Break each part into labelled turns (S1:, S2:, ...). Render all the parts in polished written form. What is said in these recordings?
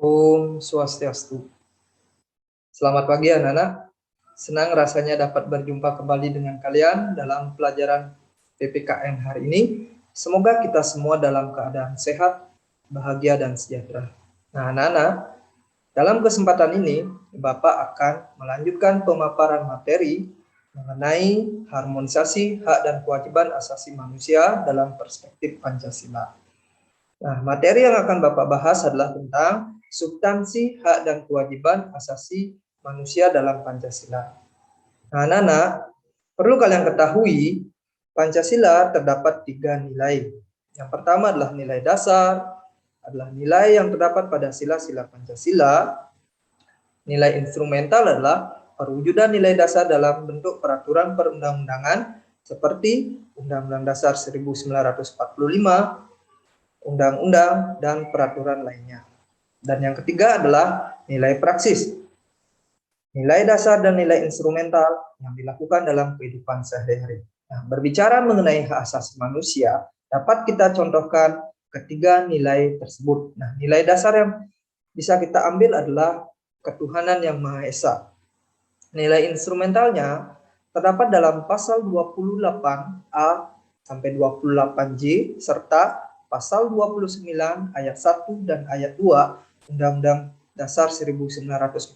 S1: Om Swastiastu. Selamat pagi anak-anak. Senang rasanya dapat berjumpa kembali dengan kalian dalam pelajaran PPKN hari ini. Semoga kita semua dalam keadaan sehat, bahagia, dan sejahtera. Nah anak-anak, dalam kesempatan ini Bapak akan melanjutkan pemaparan materi mengenai harmonisasi hak dan kewajiban asasi manusia dalam perspektif Pancasila. Nah, materi yang akan Bapak bahas adalah tentang substansi hak dan kewajiban asasi manusia dalam Pancasila. Nah, anak-anak, perlu kalian ketahui, Pancasila terdapat 3 nilai. Yang pertama adalah nilai dasar, adalah nilai yang terdapat pada sila-sila Pancasila. Nilai instrumental adalah perwujudan nilai dasar dalam bentuk peraturan perundang-undangan seperti Undang-Undang Dasar 1945, undang-undang, dan peraturan lainnya. Dan yang ketiga adalah nilai praksis. Nilai dasar dan nilai instrumental yang dilakukan dalam kehidupan sehari-hari. Nah, berbicara mengenai hak asasi manusia, dapat kita contohkan ketiga nilai tersebut. Nah, nilai dasar yang bisa kita ambil adalah ketuhanan yang Maha Esa. Nilai instrumentalnya terdapat dalam pasal 28A sampai 28J serta pasal 29 ayat 1 dan ayat 2 Undang-Undang Dasar 1945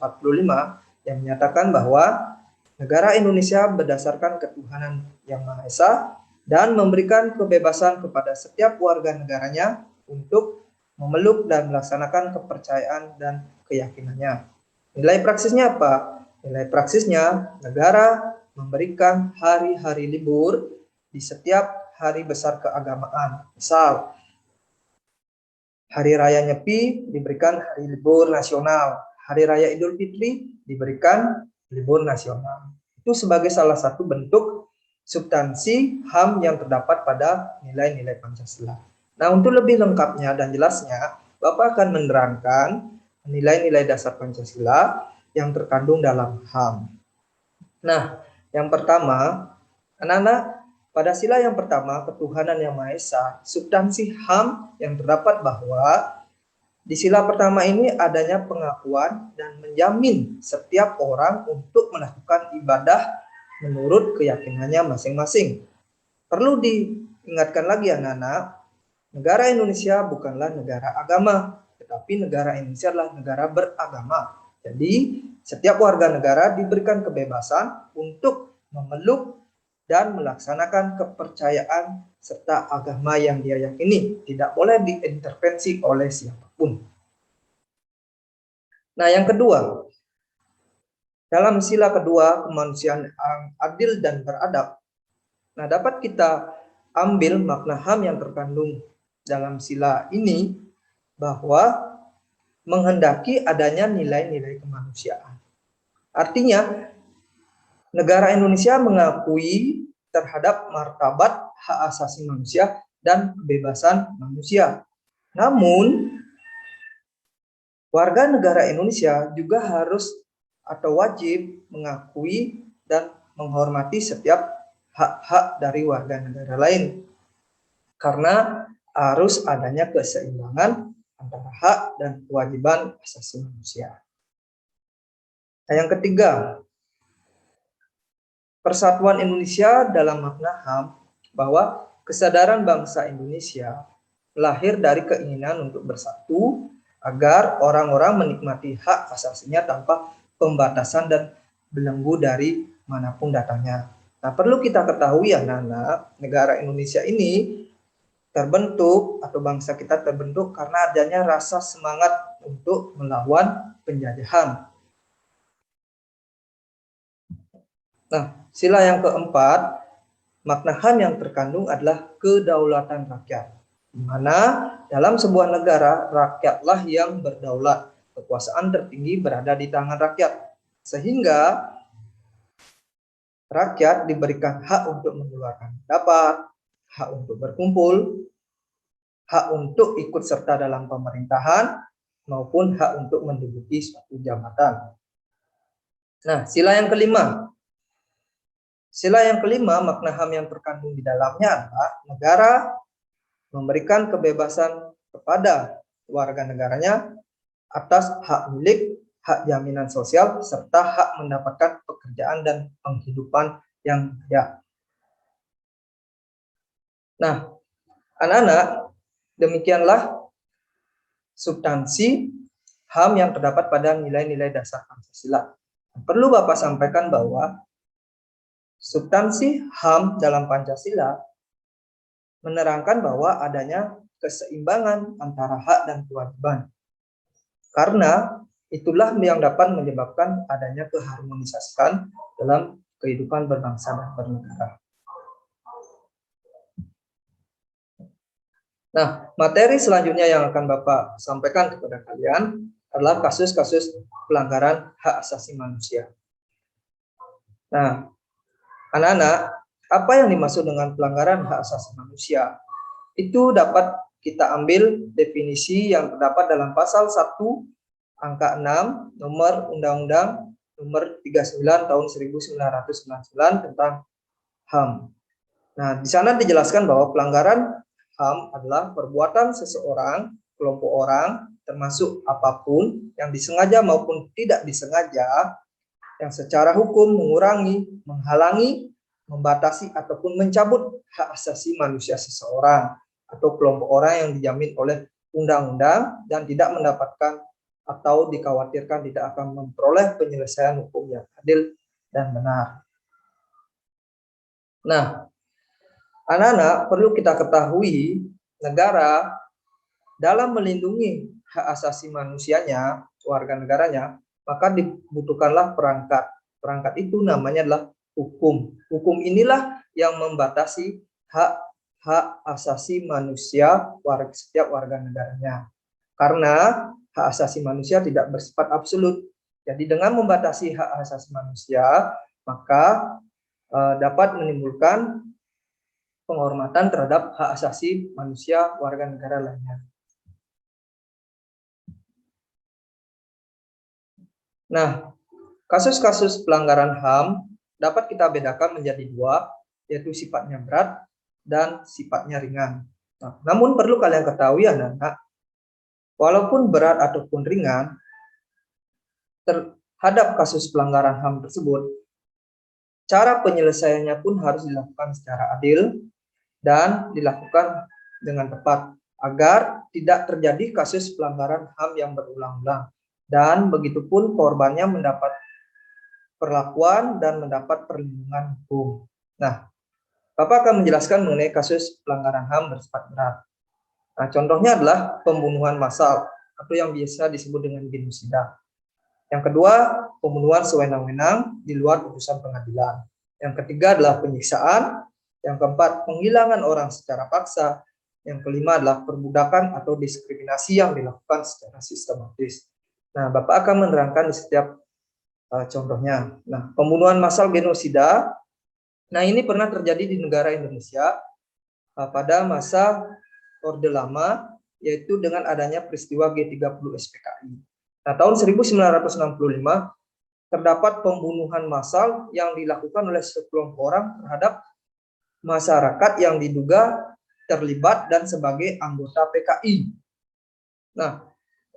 S1: yang menyatakan bahwa negara Indonesia berdasarkan ketuhanan yang Maha Esa dan memberikan kebebasan kepada setiap warga negaranya untuk memeluk dan melaksanakan kepercayaan dan keyakinannya. Nilai praksisnya apa? Nilai praksisnya, negara memberikan hari-hari libur di setiap hari besar keagamaan. Misal, Hari Raya Nyepi diberikan hari libur nasional. Hari Raya Idul Fitri diberikan libur nasional. Itu sebagai salah satu bentuk substansi HAM yang terdapat pada nilai-nilai Pancasila. Nah, untuk lebih lengkapnya dan jelasnya, Bapak akan menerangkan nilai-nilai dasar Pancasila yang terkandung dalam HAM. Nah, yang pertama, anak-anak, pada sila yang pertama, ketuhanan yang Maha Esa, substansi HAM yang terdapat bahwa di sila pertama ini adanya pengakuan dan menjamin setiap orang untuk melakukan ibadah menurut keyakinannya masing-masing. Perlu diingatkan lagi anak-anak, negara Indonesia bukanlah negara agama, tetapi negara Indonesia adalah negara beragama. Jadi, setiap warga negara diberikan kebebasan untuk memeluk dan melaksanakan kepercayaan serta agama yang dia yakini. Tidak boleh diintervensi oleh siapapun. Nah, yang kedua, dalam sila kedua, kemanusiaan yang adil dan beradab. Nah, dapat kita ambil makna HAM yang terkandung dalam sila ini bahwa menghendaki adanya nilai-nilai kemanusiaan. Artinya, negara Indonesia mengakui terhadap martabat hak asasi manusia dan kebebasan manusia. Namun, warga negara Indonesia juga harus atau wajib mengakui dan menghormati setiap hak-hak dari warga negara lain. Karena harus adanya keseimbangan antara hak dan kewajiban asasi manusia. Nah, yang ketiga, persatuan Indonesia dalam makna HAM bahwa kesadaran bangsa Indonesia lahir dari keinginan untuk bersatu agar orang-orang menikmati hak asasinya tanpa pembatasan dan belenggu dari manapun datangnya. Nah, perlu kita ketahui anak-anak, negara Indonesia ini terbentuk atau bangsa kita terbentuk karena adanya rasa semangat untuk melawan penjajahan. Nah, sila yang keempat, makna HAM yang terkandung adalah kedaulatan rakyat. Di mana dalam sebuah negara, rakyatlah yang berdaulat. Kekuasaan tertinggi berada di tangan rakyat. Sehingga rakyat diberikan hak untuk mengeluarkan pendapat, hak untuk berkumpul, hak untuk ikut serta dalam pemerintahan, maupun hak untuk menduduki suatu jabatan. Nah, sila yang kelima. Sila yang kelima, makna HAM yang terkandung di dalamnya adalah negara memberikan kebebasan kepada warga negaranya atas hak milik, hak jaminan sosial, serta hak mendapatkan pekerjaan dan penghidupan yang layak. Nah, anak-anak, demikianlah substansi HAM yang terdapat pada nilai-nilai dasar Pancasila. Perlu Bapak sampaikan bahwa substansi HAM dalam Pancasila menerangkan bahwa adanya keseimbangan antara hak dan kewajiban. Karena itulah yang dapat menyebabkan adanya keharmonisasian dalam kehidupan berbangsa dan bernegara. Nah, materi selanjutnya yang akan Bapak sampaikan kepada kalian adalah kasus-kasus pelanggaran hak asasi manusia. Nah, anak-anak, apa yang dimaksud dengan pelanggaran hak asasi manusia? Itu dapat kita ambil definisi yang terdapat dalam pasal 1 angka 6 nomor Undang-Undang nomor 39 tahun 1999 tentang HAM. Nah, di sana dijelaskan bahwa pelanggaran HAM adalah perbuatan seseorang, kelompok orang, termasuk apapun yang disengaja maupun tidak disengaja, yang secara hukum mengurangi, menghalangi, membatasi, ataupun mencabut hak asasi manusia seseorang atau kelompok orang yang dijamin oleh undang-undang dan tidak mendapatkan atau dikhawatirkan tidak akan memperoleh penyelesaian hukum yang adil dan benar. Nah, anak-anak, perlu kita ketahui negara dalam melindungi hak asasi manusianya, warga negaranya, maka dibutuhkanlah perangkat. Perangkat itu namanya adalah hukum. Hukum inilah yang membatasi hak asasi manusia setiap warga negaranya. Karena hak asasi manusia tidak bersifat absolut. Jadi dengan membatasi hak asasi manusia, maka dapat menimbulkan penghormatan terhadap hak asasi manusia warga negara lainnya. Nah, kasus-kasus pelanggaran HAM dapat kita bedakan menjadi dua, yaitu sifatnya berat dan sifatnya ringan. Nah, namun perlu kalian ketahui anak-anak, walaupun berat ataupun ringan, terhadap kasus pelanggaran HAM tersebut, cara penyelesaiannya pun harus dilakukan secara adil dan dilakukan dengan tepat agar tidak terjadi kasus pelanggaran HAM yang berulang-ulang dan begitupun korbannya mendapat perlakuan dan mendapat perlindungan hukum. Nah, Bapak akan menjelaskan mengenai kasus pelanggaran HAM bersifat berat. Nah, contohnya adalah pembunuhan massal atau yang biasa disebut dengan genosida. Yang kedua, pembunuhan sewenang-wenang di luar putusan pengadilan. Yang ketiga adalah penyiksaan. Yang keempat, penghilangan orang secara paksa. Yang kelima adalah perbudakan atau diskriminasi yang dilakukan secara sistematis. Nah, Bapak akan menerangkan di setiap contohnya. Nah, pembunuhan massal genosida. Nah, ini pernah terjadi di negara Indonesia pada masa Orde Lama, yaitu dengan adanya peristiwa G30 SPKI. Nah, tahun 1965 terdapat pembunuhan massal yang dilakukan oleh sekelompok orang terhadap masyarakat yang diduga terlibat dan sebagai anggota PKI. Nah,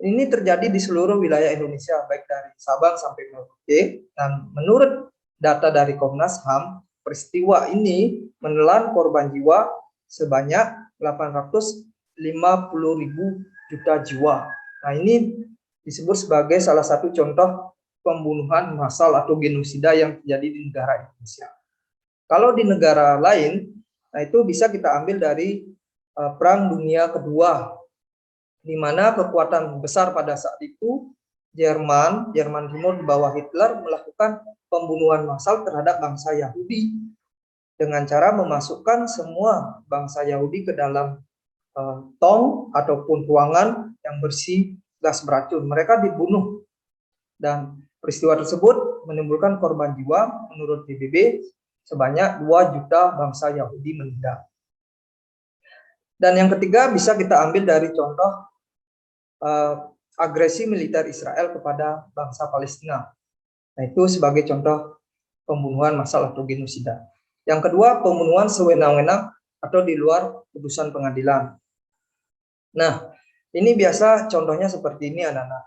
S1: ini terjadi di seluruh wilayah Indonesia, baik dari Sabang sampai Merauke. Dan menurut data dari Komnas HAM, peristiwa ini menelan korban jiwa sebanyak 850.000 juta jiwa. Nah, ini disebut sebagai salah satu contoh pembunuhan massal atau genosida yang terjadi di negara Indonesia. Kalau di negara lain, nah itu bisa kita ambil dari Perang Dunia Kedua, di mana kekuatan besar pada saat itu Jerman Timur di bawah Hitler melakukan pembunuhan massal terhadap bangsa Yahudi dengan cara memasukkan semua bangsa Yahudi ke dalam tong ataupun ruangan yang berisi gas beracun. Mereka dibunuh dan peristiwa tersebut menimbulkan korban jiwa menurut PBB sebanyak 2 juta bangsa Yahudi meninggal. Dan yang ketiga bisa kita ambil dari contoh agresi militer Israel kepada bangsa Palestina. Nah, itu sebagai contoh pembunuhan massal atau genosida. Yang kedua, pembunuhan sewenang-wenang atau di luar putusan pengadilan. Nah, ini biasa contohnya seperti ini anak-anak.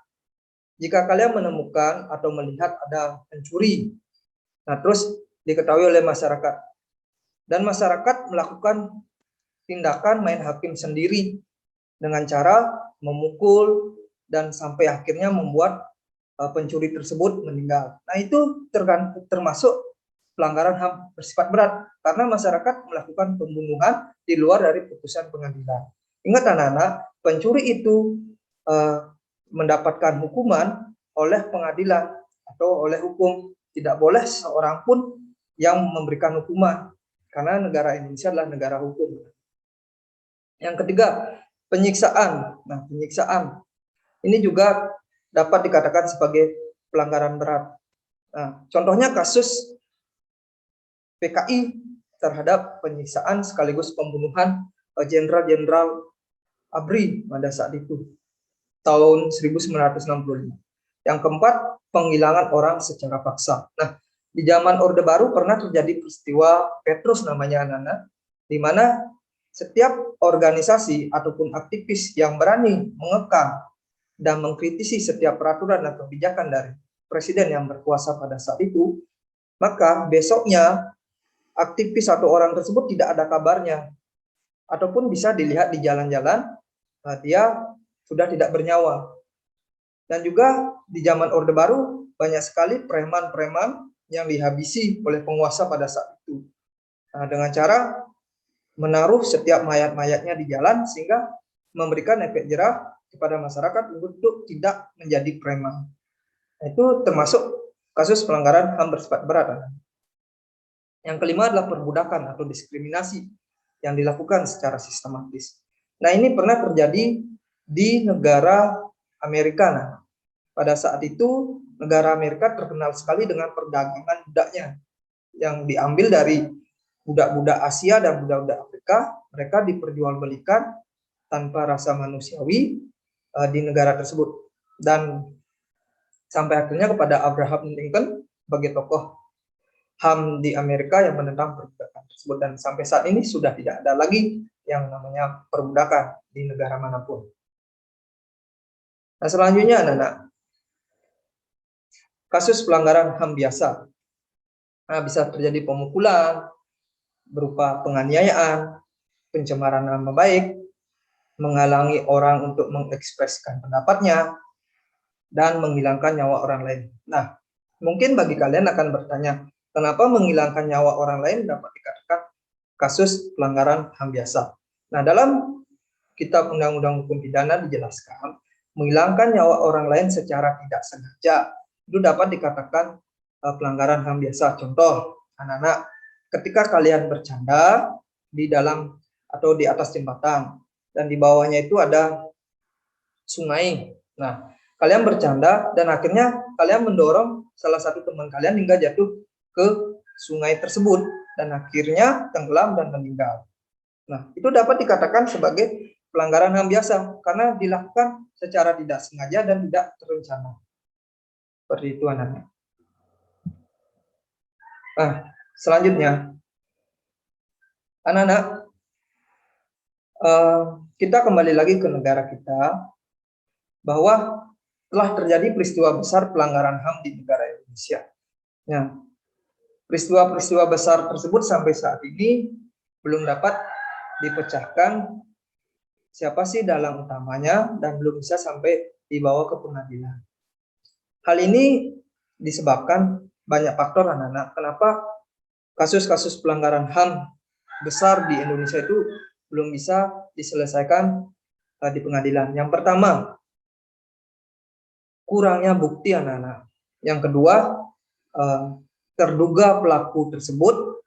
S1: jika kalian menemukan atau melihat ada pencuri, nah terus diketahui oleh masyarakat, dan masyarakat melakukan tindakan main hakim sendiri dengan cara memukul dan sampai akhirnya membuat pencuri tersebut meninggal. Nah itu termasuk pelanggaran HAM bersifat berat karena masyarakat melakukan pembunuhan di luar dari putusan pengadilan. Ingat anak-anak, pencuri itu mendapatkan hukuman oleh pengadilan atau oleh hukum. Tidak boleh seorang pun yang memberikan hukuman karena negara Indonesia adalah negara hukum. Yang ketiga, penyiksaan. Nah, penyiksaan ini juga dapat dikatakan sebagai pelanggaran berat. Nah, contohnya kasus PKI terhadap penyiksaan sekaligus pembunuhan Jenderal ABRI pada saat itu, tahun 1965. Yang keempat, penghilangan orang secara paksa. Nah, di zaman Orde Baru pernah terjadi peristiwa Petrus namanya anak-anak, di mana setiap organisasi ataupun aktivis yang berani mengekang dan mengkritisi setiap peraturan dan kebijakan dari presiden yang berkuasa pada saat itu, maka besoknya aktivis atau orang tersebut tidak ada kabarnya, ataupun bisa dilihat di jalan-jalan dia sudah tidak bernyawa. Dan juga di zaman Orde Baru banyak sekali preman-preman yang dihabisi oleh penguasa pada saat itu. Nah, dengan cara menaruh setiap mayat-mayatnya di jalan sehingga memberikan efek jerah kepada masyarakat untuk tidak menjadi preman. Nah, itu termasuk kasus pelanggaran HAM bersifat berat. Yang kelima adalah perbudakan atau diskriminasi yang dilakukan secara sistematis. Nah, ini pernah terjadi di negara Amerika. Nah, pada saat itu negara Amerika terkenal sekali dengan perdagangan budaknya yang diambil dari budak-budak Asia dan budak-budak Afrika. Mereka diperjualbelikan tanpa rasa manusiawi di negara tersebut, dan sampai akhirnya kepada Abraham Lincoln sebagai tokoh HAM di Amerika yang menentang perbudakan tersebut, dan sampai saat ini sudah tidak ada lagi yang namanya perbudakan di negara manapun. Nah, selanjutnya anak-anak, kasus pelanggaran HAM biasa. Nah, bisa terjadi pemukulan berupa penganiayaan, pencemaran nama baik, menghalangi orang untuk mengekspresikan pendapatnya, dan menghilangkan nyawa orang lain. Nah, mungkin bagi kalian akan bertanya, kenapa menghilangkan nyawa orang lain dapat dikatakan kasus pelanggaran HAM biasa? Nah, dalam Kitab Undang-Undang Hukum Pidana dijelaskan, menghilangkan nyawa orang lain secara tidak sengaja itu dapat dikatakan pelanggaran HAM biasa. Contoh, anak-anak, ketika kalian bercanda di dalam atau di atas jembatan dan di bawahnya itu ada sungai. Nah, kalian bercanda dan akhirnya kalian mendorong salah satu teman kalian hingga jatuh ke sungai tersebut dan akhirnya tenggelam dan meninggal. Nah, itu dapat dikatakan sebagai pelanggaran HAM biasa karena dilakukan secara tidak sengaja dan tidak terencana. Seperti itu anak-anak. Nah, selanjutnya, anak-anak, kita kembali lagi ke negara kita, bahwa telah terjadi peristiwa besar pelanggaran HAM di negara Indonesia. Nah, peristiwa-peristiwa besar tersebut sampai saat ini belum dapat dipecahkan siapa sih dalang utamanya dan belum bisa sampai dibawa ke pengadilan. Hal ini disebabkan banyak faktor anak-anak. Kenapa kasus-kasus pelanggaran HAM besar di Indonesia itu belum bisa diselesaikan di pengadilan? Yang pertama, kurangnya bukti anak-anak. Yang kedua, terduga pelaku tersebut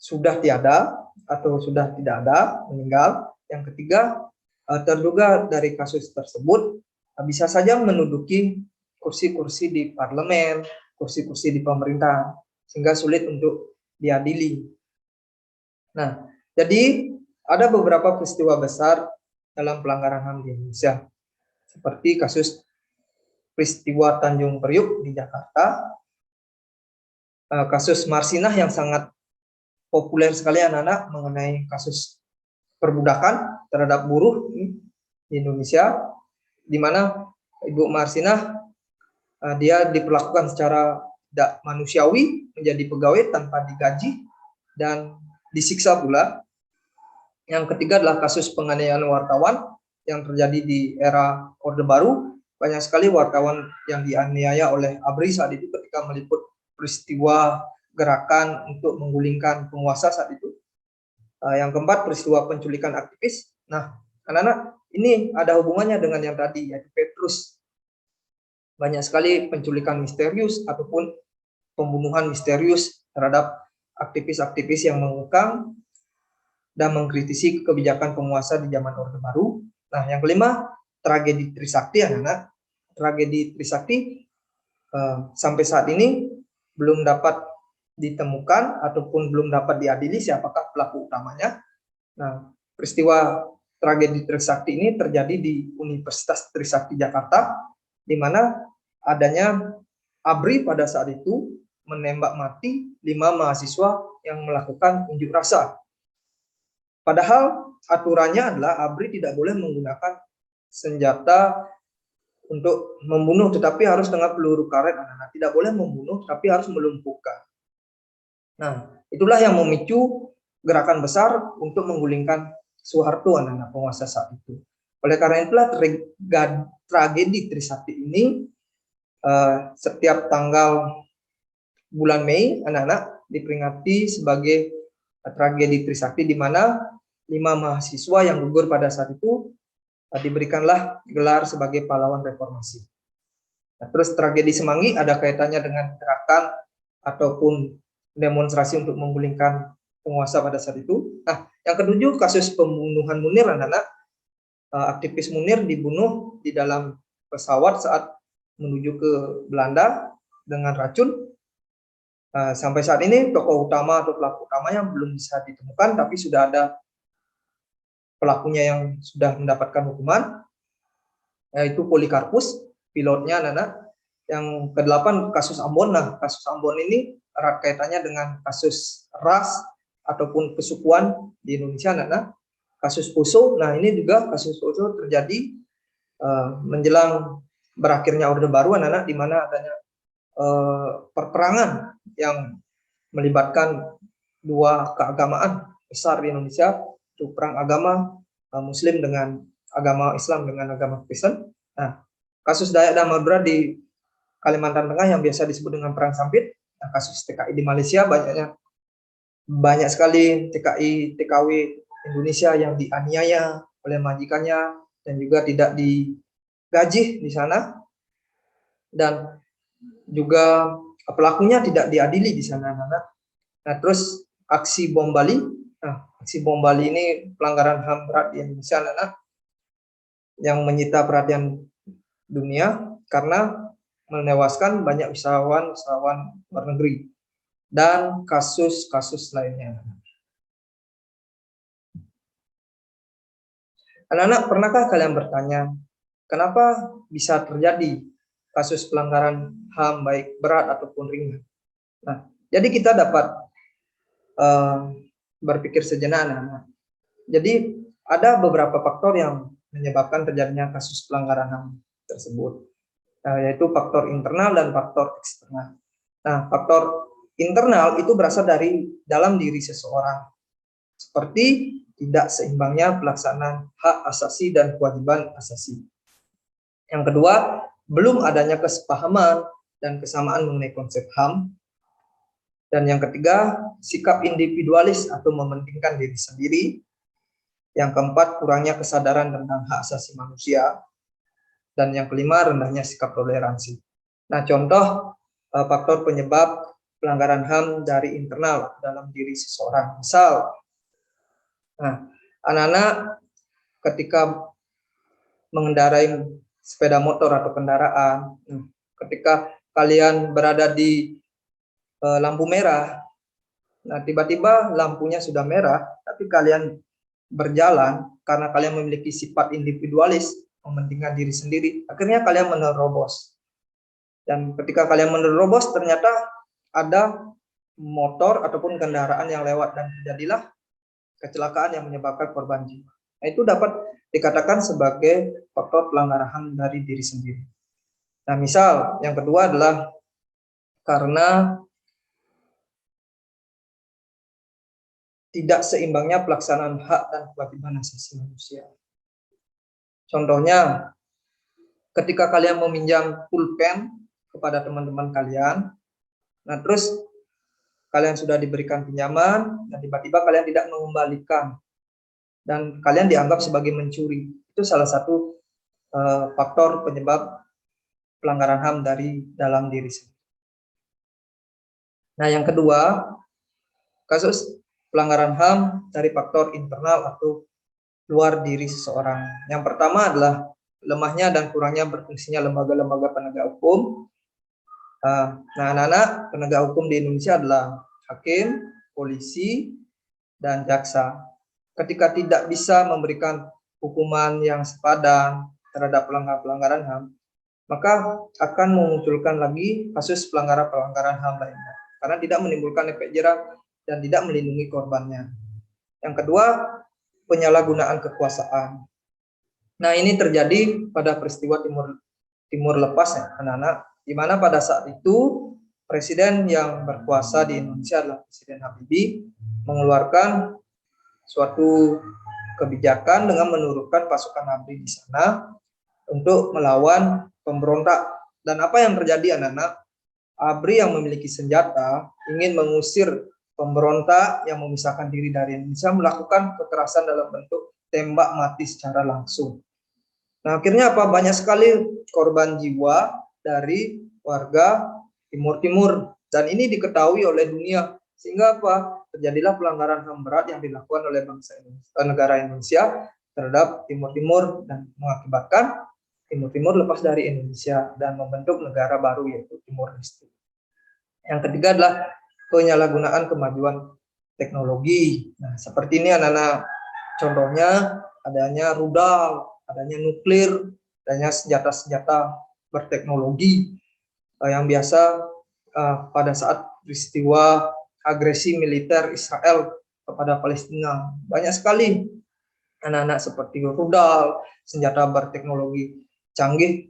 S1: sudah tiada atau sudah tidak ada, meninggal. Yang ketiga, terduga dari kasus tersebut bisa saja menduduki kursi-kursi di parlemen, kursi-kursi di pemerintahan, sehingga sulit untuk diadili. Nah, jadi ada beberapa peristiwa besar dalam pelanggaran HAM di Indonesia, seperti kasus peristiwa Tanjung Priuk di Jakarta, kasus Marsinah yang sangat populer sekali anak-anak mengenai kasus perbudakan terhadap buruh di Indonesia, di mana Ibu Marsinah dia diperlakukan secara tidak manusiawi, menjadi pegawai tanpa digaji dan disiksa pula. Yang ketiga adalah kasus penganiayaan wartawan yang terjadi di era Orde Baru. Banyak sekali wartawan yang dianiaya oleh ABRI saat itu ketika meliput peristiwa gerakan untuk menggulingkan penguasa saat itu. Yang keempat, peristiwa penculikan aktivis. Nah, anak-anak, ini ada hubungannya dengan yang tadi, yaitu Petrus. Banyak sekali penculikan misterius ataupun pembunuhan misterius terhadap aktivis-aktivis yang mengekang dan mengkritisi kebijakan penguasa di zaman Orde Baru. Nah, yang kelima, tragedi Trisakti, anak-anak. Tragedi Trisakti sampai saat ini belum dapat ditemukan ataupun belum dapat diadili siapakah pelaku utamanya. Nah, peristiwa tragedi Trisakti ini terjadi di Universitas Trisakti Jakarta, di mana adanya ABRI pada saat itu menembak mati 5 mahasiswa yang melakukan unjuk rasa. Padahal aturannya adalah ABRI tidak boleh menggunakan senjata untuk membunuh, tetapi harus dengan peluru karet, anak-anak. Tidak boleh membunuh, tapi harus melumpuhkan. Nah, itulah yang memicu gerakan besar untuk menggulingkan Soeharto, anak-anak penguasa saat itu. Oleh karena itulah tragedi Trisakti ini setiap tanggal bulan Mei, anak-anak, diperingati sebagai tragedi Trisakti, di mana 5 mahasiswa yang gugur pada saat itu diberikanlah gelar sebagai pahlawan reformasi. Nah, terus tragedi Semanggi ada kaitannya dengan gerakan ataupun demonstrasi untuk menggulingkan penguasa pada saat itu. Nah, yang ketujuh, kasus pembunuhan Munir, anak-anak. Aktivis Munir dibunuh di dalam pesawat saat menuju ke Belanda dengan racun. Sampai saat ini tokoh utama atau pelaku utamanya belum bisa ditemukan, tapi sudah ada pelakunya yang sudah mendapatkan hukuman, yaitu Polikarpus, pilotnya, anak-anak. Yang ke-8, kasus Ambon. Nah, kasus Ambon ini erat kaitannya dengan kasus ras ataupun kesukuan di Indonesia, anak-anak. Kasus Poso, nah ini juga kasus Poso terjadi menjelang berakhirnya Orde Baru, anak-anak, di mana adanya perperangan yang melibatkan 2 keagamaan besar di Indonesia, itu perang agama Muslim dengan agama Islam dengan agama Kristen. Nah, kasus Dayak dan Madura di Kalimantan Tengah yang biasa disebut dengan Perang Sampit. Nah, kasus TKI di Malaysia, banyak sekali TKI TKW Indonesia yang dianiaya oleh majikannya dan juga tidak digaji di sana, dan juga pelakunya tidak diadili di sana, anak-anak. Nah, terus aksi bom Bali. Nah, aksi bom Bali ini pelanggaran HAM berat di Indonesia, anak-anak, yang menyita perhatian dunia karena menewaskan banyak wisatawan luar negeri dan kasus-kasus lainnya. Anak-anak, pernahkah kalian bertanya kenapa bisa terjadi kasus pelanggaran HAM baik berat ataupun ringan? Nah, jadi kita dapat berpikir sejenak, anak-anak. Jadi ada beberapa faktor yang menyebabkan terjadinya kasus pelanggaran HAM tersebut, yaitu faktor internal dan faktor eksternal. Nah, faktor internal itu berasal dari dalam diri seseorang, seperti tidak seimbangnya pelaksanaan hak asasi dan kewajiban asasi. Yang kedua, belum adanya kesepahaman dan kesamaan mengenai konsep HAM. Dan yang ketiga, sikap individualis atau mementingkan diri sendiri. Yang keempat, kurangnya kesadaran tentang hak asasi manusia. Dan yang kelima, rendahnya sikap toleransi. Nah, contoh faktor penyebab pelanggaran HAM dari internal dalam diri seseorang. Misal, anak-anak ketika mengendarai sepeda motor atau kendaraan, ketika kalian berada di lampu merah, nah tiba-tiba lampunya sudah merah, tapi kalian berjalan karena kalian memiliki sifat individualis, mementingkan diri sendiri, akhirnya kalian menerobos. Dan ketika kalian menerobos, ternyata ada motor ataupun kendaraan yang lewat dan terjadilah kecelakaan yang menyebabkan korban jiwa. Nah, itu dapat dikatakan sebagai faktor pelanggaran HAM dari diri sendiri. Nah, misal yang kedua adalah karena tidak seimbangnya pelaksanaan hak dan kewajiban asasi manusia. Contohnya, ketika kalian meminjam pulpen kepada teman-teman kalian, nah terus kalian sudah diberikan pinjaman, dan tiba-tiba kalian tidak mengembalikan, dan kalian dianggap sebagai mencuri. Itu salah satu faktor penyebab pelanggaran HAM dari dalam diri sendiri. Nah, yang kedua, kasus pelanggaran HAM dari faktor internal atau luar diri seseorang. Yang pertama adalah lemahnya dan kurangnya berfungsinya lembaga-lembaga penegak hukum. Nah, anak-anak penegak hukum di Indonesia adalah hakim, polisi, dan jaksa. Ketika tidak bisa memberikan hukuman yang sepadan terhadap pelanggaran HAM, maka akan memunculkan lagi kasus pelanggaran HAM lainnya, karena tidak menimbulkan efek jerah dan tidak melindungi korbannya. Yang kedua, penyalahgunaan kekuasaan. Nah, ini terjadi pada peristiwa Timur Lepas ya, anak-anak, di mana pada saat itu presiden yang berkuasa di Indonesia adalah Presiden Habibie mengeluarkan suatu kebijakan dengan menurunkan pasukan ABRI di sana untuk melawan pemberontak. Dan apa yang terjadi, anak-anak? ABRI yang memiliki senjata ingin mengusir pemberontak yang memisahkan diri dari Indonesia, melakukan kekerasan dalam bentuk tembak mati secara langsung. Nah, akhirnya apa? Banyak sekali korban jiwa dari warga Timur Timur, dan ini diketahui oleh dunia, sehingga apa? Terjadilah pelanggaran HAM berat yang dilakukan oleh negara Indonesia terhadap Timur Timur, dan mengakibatkan Timur Timur lepas dari Indonesia dan membentuk negara baru yaitu Timur Leste. Yang ketiga adalah penyalahgunaan kemajuan teknologi. Nah, seperti ini anak-anak, contohnya adanya rudal, adanya nuklir, adanya senjata-senjata berteknologi yang biasa pada saat peristiwa agresi militer Israel kepada Palestina. Banyak sekali anak-anak seperti rudal, senjata berteknologi canggih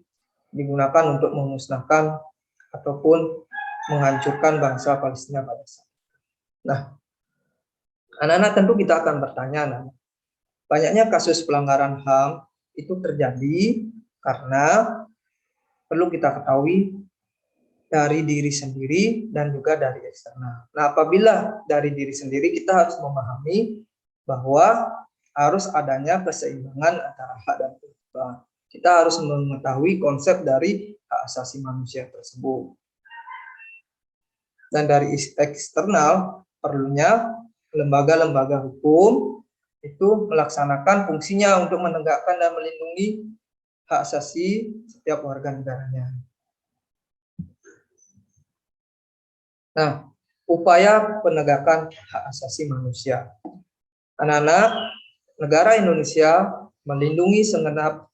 S1: digunakan untuk memusnahkan ataupun menghancurkan bangsa Palestina pada saat. Nah, anak-anak tentu kita akan bertanya, banyaknya kasus pelanggaran HAM itu terjadi karena perlu kita ketahui dari diri sendiri dan juga dari eksternal. Nah, apabila dari diri sendiri, kita harus memahami bahwa harus adanya keseimbangan antara hak dan kewajiban. Kita harus mengetahui konsep dari hak asasi manusia tersebut. Dan dari eksternal, perlunya lembaga-lembaga hukum itu melaksanakan fungsinya untuk menegakkan dan melindungi hak asasi setiap warga negaranya. Nah, upaya penegakan hak asasi manusia. Anak-anak, negara Indonesia melindungi segenap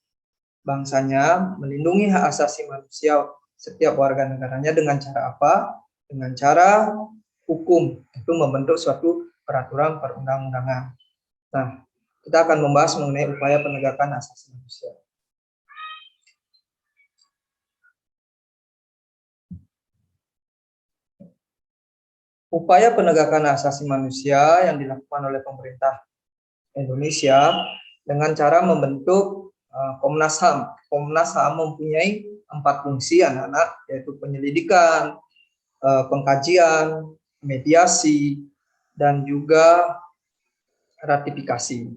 S1: bangsanya, melindungi hak asasi manusia setiap warga negaranya dengan cara apa? Dengan cara hukum, itu membentuk suatu peraturan perundang-undangan. Nah, kita akan membahas mengenai upaya penegakan hak asasi manusia. Upaya penegakan hak asasi manusia yang dilakukan oleh pemerintah Indonesia dengan cara membentuk Komnas HAM. Komnas HAM mempunyai 4 fungsi, anak-anak, yaitu penyelidikan, pengkajian, mediasi, dan juga ratifikasi.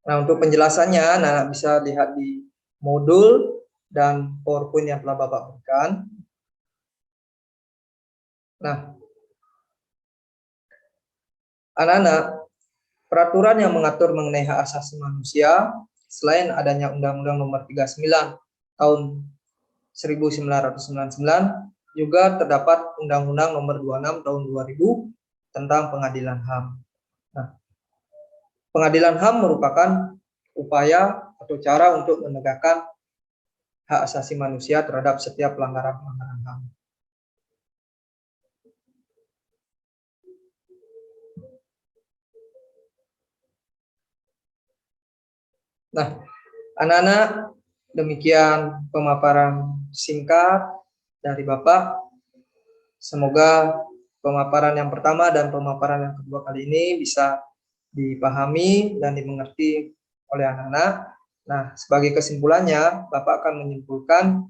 S1: Nah, untuk penjelasannya, anak-anak bisa lihat di modul dan PowerPoint yang telah Bapak berikan. Nah, anak-anak, peraturan yang mengatur mengenai hak asasi manusia, selain adanya Undang-Undang Nomor 39 Tahun 1999, juga terdapat Undang-Undang Nomor 26 Tahun 2000 tentang Pengadilan HAM. Nah, Pengadilan HAM merupakan upaya atau cara untuk menegakkan hak asasi manusia terhadap setiap pelanggaran-pelanggaran HAM. Nah, anak-anak, demikian pemaparan singkat dari Bapak. Semoga pemaparan yang pertama dan pemaparan yang kedua kali ini bisa dipahami dan dimengerti oleh anak-anak. Nah, sebagai kesimpulannya, Bapak akan menyimpulkan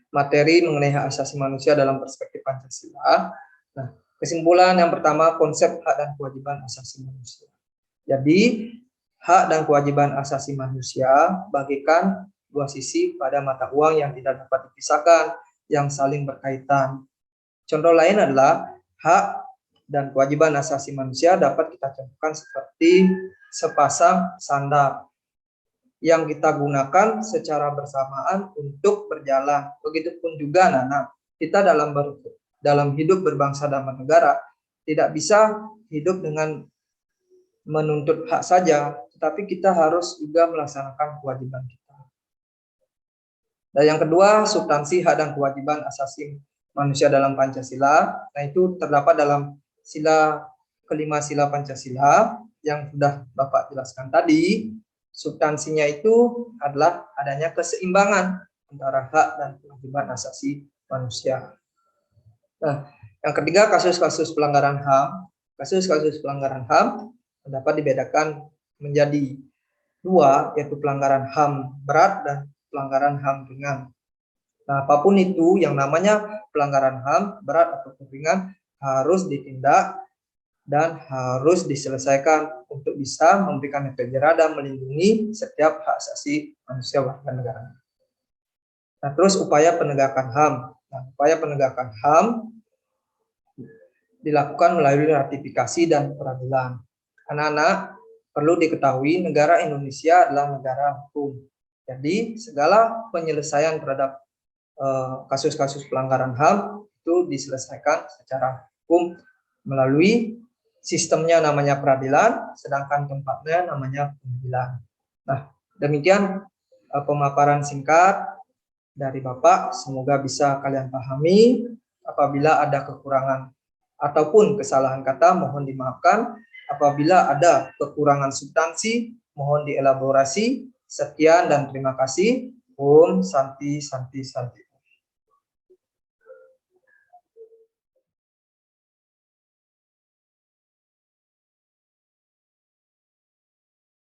S1: materi mengenai hak asasi manusia dalam perspektif Pancasila. Nah, kesimpulan yang pertama, konsep hak dan kewajiban asasi manusia. Jadi, hak dan kewajiban asasi manusia bagikan dua sisi pada mata uang yang tidak dapat dipisahkan, yang saling berkaitan. Contoh lain adalah hak dan kewajiban asasi manusia dapat kita contohkan seperti sepasang sandal yang kita gunakan secara bersamaan untuk berjalan. Begitupun juga anak-anak, kita dalam hidup berbangsa dan bernegara tidak bisa hidup dengan menuntut hak saja, tetapi kita harus juga melaksanakan kewajiban kita. Dan yang kedua, substansi hak dan kewajiban asasi manusia dalam Pancasila. Nah, itu terdapat dalam kelima sila Pancasila yang sudah Bapak jelaskan tadi. Substansinya itu adalah adanya keseimbangan antara hak dan kewajiban asasi manusia. Nah, yang ketiga, kasus-kasus pelanggaran HAM. Kasus-kasus pelanggaran HAM dapat dibedakan menjadi dua, yaitu pelanggaran HAM berat dan pelanggaran HAM ringan. Nah, apapun itu yang namanya pelanggaran HAM berat atau ringan harus ditindak dan harus diselesaikan untuk bisa memberikan efek jerah dan melindungi setiap hak asasi manusia warga negara. Nah, terus upaya penegakan HAM. Nah, upaya penegakan HAM dilakukan melalui ratifikasi dan peradilan. Anak-anak, perlu diketahui negara Indonesia adalah negara hukum. Jadi segala penyelesaian terhadap kasus-kasus pelanggaran HAM itu diselesaikan secara hukum melalui sistemnya namanya peradilan, sedangkan tempatnya namanya pengadilan. Nah, demikian pemaparan singkat dari Bapak. Semoga bisa kalian pahami. Apabila ada kekurangan ataupun kesalahan kata, mohon dimaafkan. Apabila ada kekurangan substansi, mohon dielaborasi. Sekian dan terima kasih. Om Santi Santi Santi.